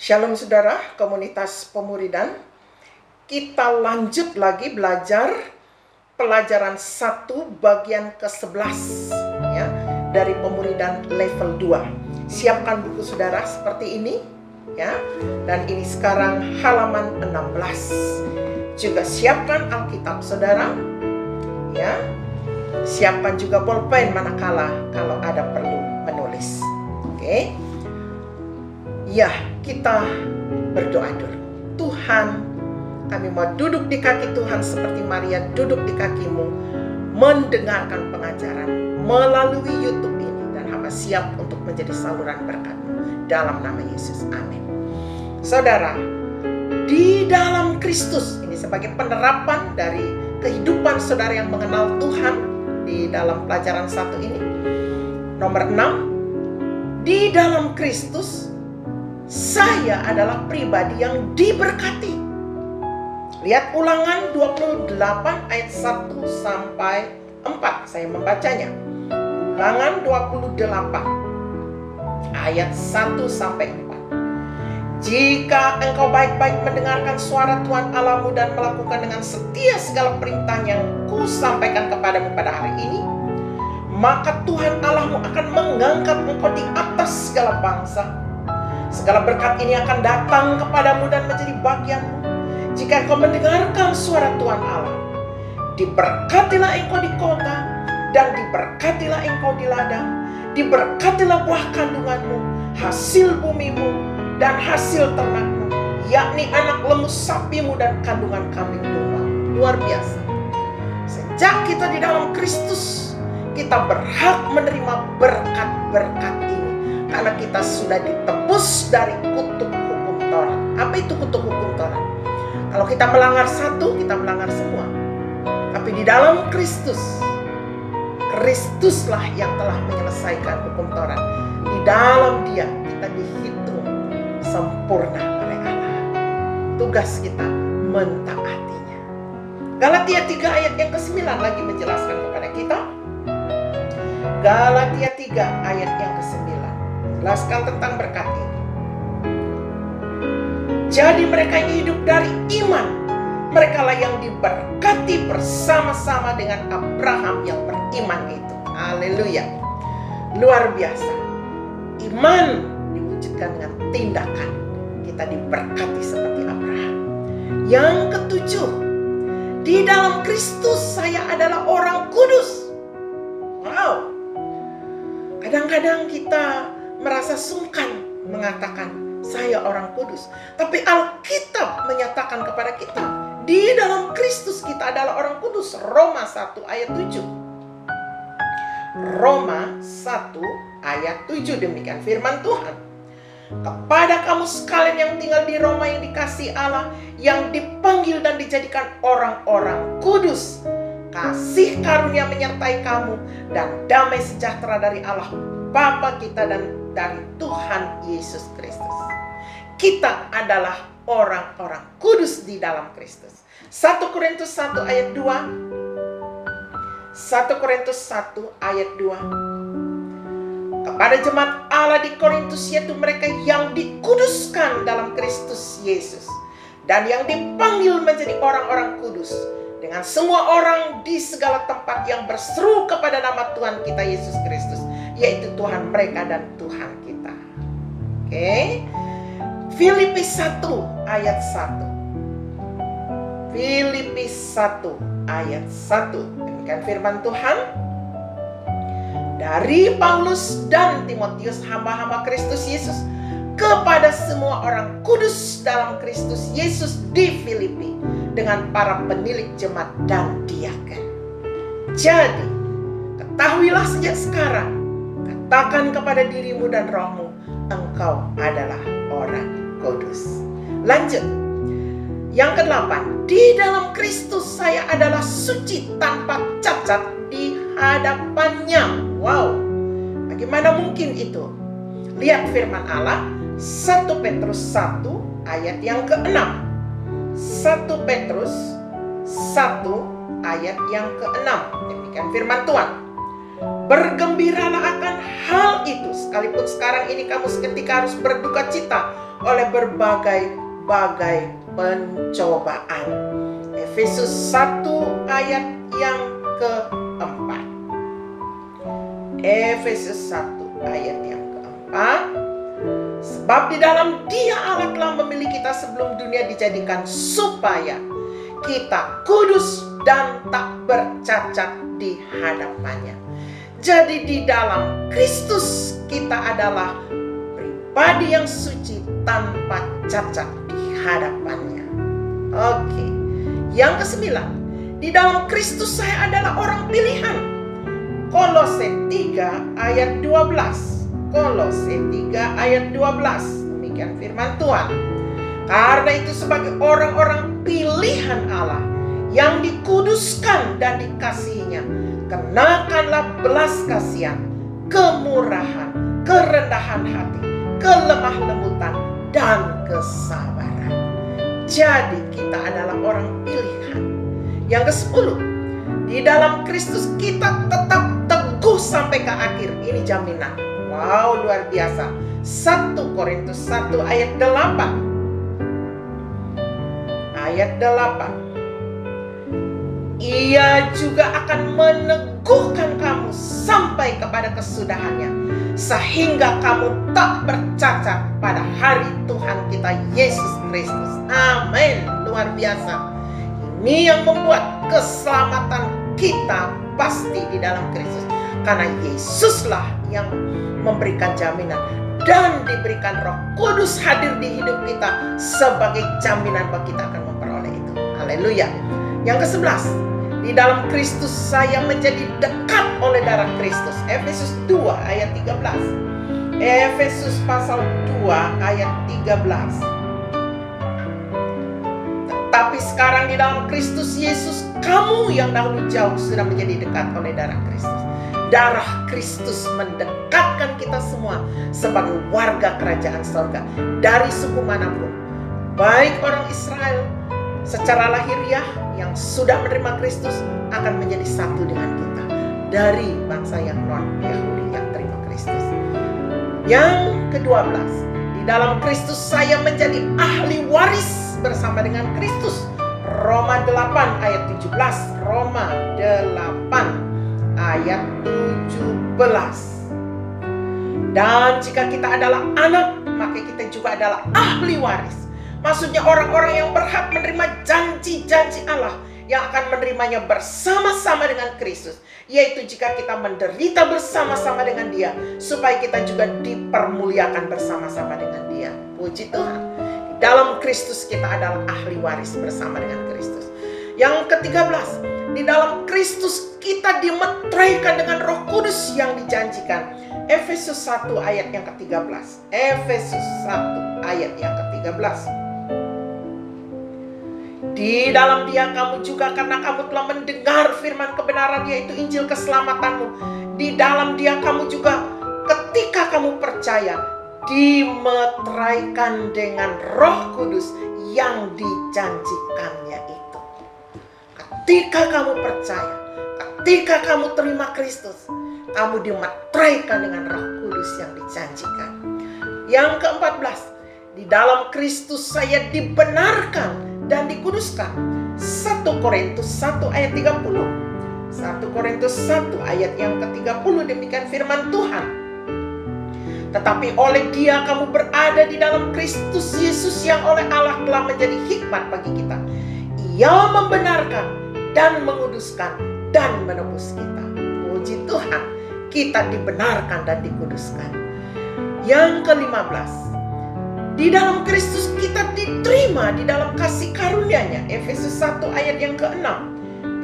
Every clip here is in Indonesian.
Shalom saudara, komunitas pemuridan. Kita lanjut lagi belajar pelajaran 1 bagian ke-11 ya, dari pemuridan level 2. Siapkan buku saudara seperti ini ya. Dan ini sekarang halaman 16. Juga siapkan Alkitab saudara ya. Siapkan juga bolpen manakala kalau ada perlu menulis. Oke. Ya, kita berdoa dulu. Tuhan, kami mau duduk di kaki Tuhan seperti Maria duduk di kakimu, mendengarkan pengajaran melalui YouTube ini, dan hamba siap untuk menjadi saluran berkat-Mu dalam nama Yesus. Amin. Saudara, di dalam Kristus, ini sebagai penerapan dari kehidupan saudara yang mengenal Tuhan di dalam pelajaran 1 ini. Nomor 6, di dalam Kristus saya adalah pribadi yang diberkati. Lihat Ulangan 28 ayat 1 sampai 4. Saya membacanya. Ulangan 28 ayat 1 sampai 4. Jika engkau baik-baik mendengarkan suara Tuhan Allahmu dan melakukan dengan setia segala perintah yang kusampaikan kepadamu pada hari ini, maka Tuhan Allahmu akan mengangkat engkau di atas segala bangsa. Segala berkat ini akan datang kepadamu dan menjadi bagianmu jika engkau mendengarkan suara Tuhan Allah. Diberkatilah engkau di kota dan diberkatilah engkau di ladang. Diberkatilah buah kandunganmu, hasil bumimu dan hasil ternakmu, yakni anak lembu sapimu dan kandungan kambing domba. Luar biasa. Sejak kita di dalam Kristus, kita berhak menerima berkat-berkat ini. Karena kita sudah ditebus dari kutuk hukum Taurat. Apa itu kutuk hukum Taurat? Kalau kita melanggar satu, kita melanggar semua. Tapi di dalam Kristus, Kristuslah yang telah menyelesaikan hukum Taurat. Di dalam Dia kita dihitung sempurna oleh Allah. Tugas kita mentaatinya. Galatia 3 ayat yang ke-9 lagi menjelaskan kepada kita. Galatia 3 ayat yang ke-9 jelaskan tentang berkat ini. Jadi mereka yang hidup dari iman, merekalah yang diberkati bersama-sama dengan Abraham yang beriman itu. Haleluya. Luar biasa. Iman diwujudkan dengan tindakan. Kita diberkati seperti Abraham. Yang ketujuh, di dalam Kristus saya adalah orang kudus. Wow. Kadang-kadang kita merasa sungkan mengatakan saya orang kudus. Tapi Alkitab menyatakan kepada kita, di dalam Kristus kita adalah orang kudus. Roma 1 ayat 7. Roma 1 ayat 7, demikian firman Tuhan. Kepada kamu sekalian yang tinggal di Roma yang dikasihi Allah, yang dipanggil dan dijadikan orang-orang kudus, kasih karunia menyertai kamu dan damai sejahtera dari Allah Bapa kita dan dari Tuhan Yesus Kristus. Kita adalah orang-orang kudus di dalam Kristus. 1 Korintus 1 ayat 2. 1 Korintus 1 ayat 2. Kepada jemaat Allah di Korintus, yaitu mereka yang dikuduskan dalam Kristus Yesus dan yang dipanggil menjadi orang-orang kudus, dengan semua orang di segala tempat yang berseru kepada nama Tuhan kita Yesus Kristus, yaitu Tuhan mereka dan Tuhan kita. Oke. Filipi 1 ayat 1. Filipi 1 ayat 1. Demikian firman Tuhan. Dari Paulus dan Timotius, hamba-hamba Kristus Yesus, kepada semua orang kudus dalam Kristus Yesus di Filipi, dengan para penilik jemaat dan diaken. Jadi, ketahuilah sejak sekarang, katakan kepada dirimu dan rohmu, engkau adalah orang kudus. Lanjut. Yang ke-8, di dalam Kristus saya adalah suci tanpa cacat di hadapannya. Wow, bagaimana mungkin itu? Lihat firman Allah, 1 Petrus 1 ayat yang ke-6. 1 Petrus 1 ayat yang ke-6. Demikian firman Tuhan. Bergembiralah akan hal sebab itu, sekalipun sekarang ini kamu seketika harus berduka cita oleh berbagai pencobaan. Efesus 1 ayat yang keempat. Efesus 1 ayat yang keempat. Sebab di dalam Dia Allah telah memilih kita sebelum dunia dijadikan, supaya kita kudus dan tak bercacat di hadapannya. Jadi di dalam Kristus kita adalah pribadi yang suci tanpa cacat di hadapannya. Oke. Yang kesembilan, di dalam Kristus saya adalah orang pilihan. Kolose 3 ayat 12. Kolose 3 ayat 12. Demikian firman Tuhan. Karena itu sebagai orang-orang pilihan Allah yang dikuduskan dan dikasihinya, kenakanlah belas kasihan, kemurahan, kerendahan hati, kelemah lembutan, dan kesabaran. Jadi kita adalah orang pilihan. Yang ke-10, di dalam Kristus kita tetap teguh sampai ke akhir. Ini jaminan. Wow, luar biasa. 1 Korintus 1 ayat 8. Ayat 8. Ia juga akan meneguhkan kamu sampai kepada kesudahannya, sehingga kamu tak bercacat pada hari Tuhan kita Yesus Kristus. Amin. Luar biasa. Ini yang membuat keselamatan kita pasti di dalam Kristus, karena Yesuslah yang memberikan jaminan, dan diberikan Roh Kudus hadir di hidup kita sebagai jaminan bahwa kita akan memperoleh itu. Haleluya. Yang ke-11, di dalam Kristus saya menjadi dekat oleh darah Kristus. Efesus 2 ayat 13. Efesus pasal 2 ayat 13. Tetapi sekarang di dalam Kristus Yesus, kamu yang dahulu jauh sudah menjadi dekat oleh darah Kristus. Darah Kristus mendekatkan kita semua sebagai warga kerajaan surga dari suku manapun, baik orang Israel secara lahiriah yang sudah menerima Kristus akan menjadi satu dengan kita, dari bangsa yang non-Yahudi yang terima Kristus. Yang ke-12, di dalam Kristus saya menjadi ahli waris bersama dengan Kristus. Roma 8 ayat 17. Roma 8 ayat 17. Dan jika kita adalah anak, maka kita juga adalah ahli waris. Maksudnya orang-orang yang berhak menerima janji-janji Allah, yang akan menerimanya bersama-sama dengan Kristus, yaitu jika kita menderita bersama-sama dengan Dia, supaya kita juga dipermuliakan bersama-sama dengan Dia. Puji Tuhan. Di dalam Kristus kita adalah ahli waris bersama dengan Kristus. Yang ke-13, di dalam Kristus kita dimeteraikan dengan Roh Kudus yang dijanjikan. Efesus 1 ayat yang ke-13. Efesus 1 ayat yang ke-13. Di dalam Dia kamu juga, karena kamu telah mendengar firman kebenaran, yaitu Injil keselamatanmu. Di dalam Dia kamu juga, ketika kamu percaya, dimeteraikan dengan Roh Kudus yang dijanjikannya itu. Ketika kamu percaya, ketika kamu terima Kristus, kamu dimeteraikan dengan Roh Kudus yang dijanjikan. Yang ke-14, di dalam Kristus saya dibenarkan dan dikuduskan. 1 Korintus 1 ayat 30. 1 Korintus 1 ayat yang ke-30, demikian firman Tuhan. Tetapi oleh Dia kamu berada di dalam Kristus Yesus, yang oleh Allah telah menjadi hikmat bagi kita. Ia membenarkan dan menguduskan dan menebus kita. Puji Tuhan, kita dibenarkan dan dikuduskan. Yang ke-15, di dalam Kristus kita diterima di dalam kasih karunia-Nya. Efesus 1 ayat yang ke-6.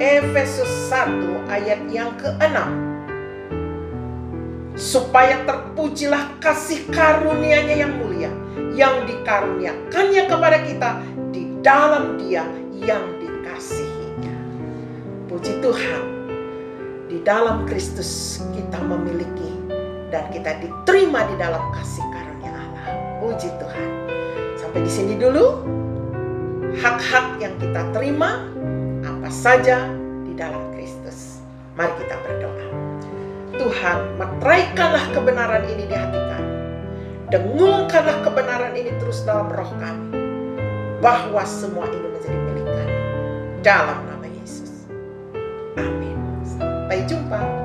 Efesus 1 ayat yang ke-6. Supaya terpujilah kasih karunia-Nya yang mulia, yang dikaruniakannya kepada kita di dalam Dia yang dikasihinya. Puji Tuhan, di dalam Kristus kita memiliki dan kita diterima di dalam kasih karunia Allah. Puji Tuhan. Sampai di sini dulu hak-hak yang kita terima, apa saja di dalam Kristus. Mari kita berdoa. Tuhan, meteraikanlah kebenaran ini di hati kami. Dengungkanlah kebenaran ini terus dalam roh kami, bahwa semua ini menjadi milik kami. Dalam nama Yesus. Amin. Sampai jumpa.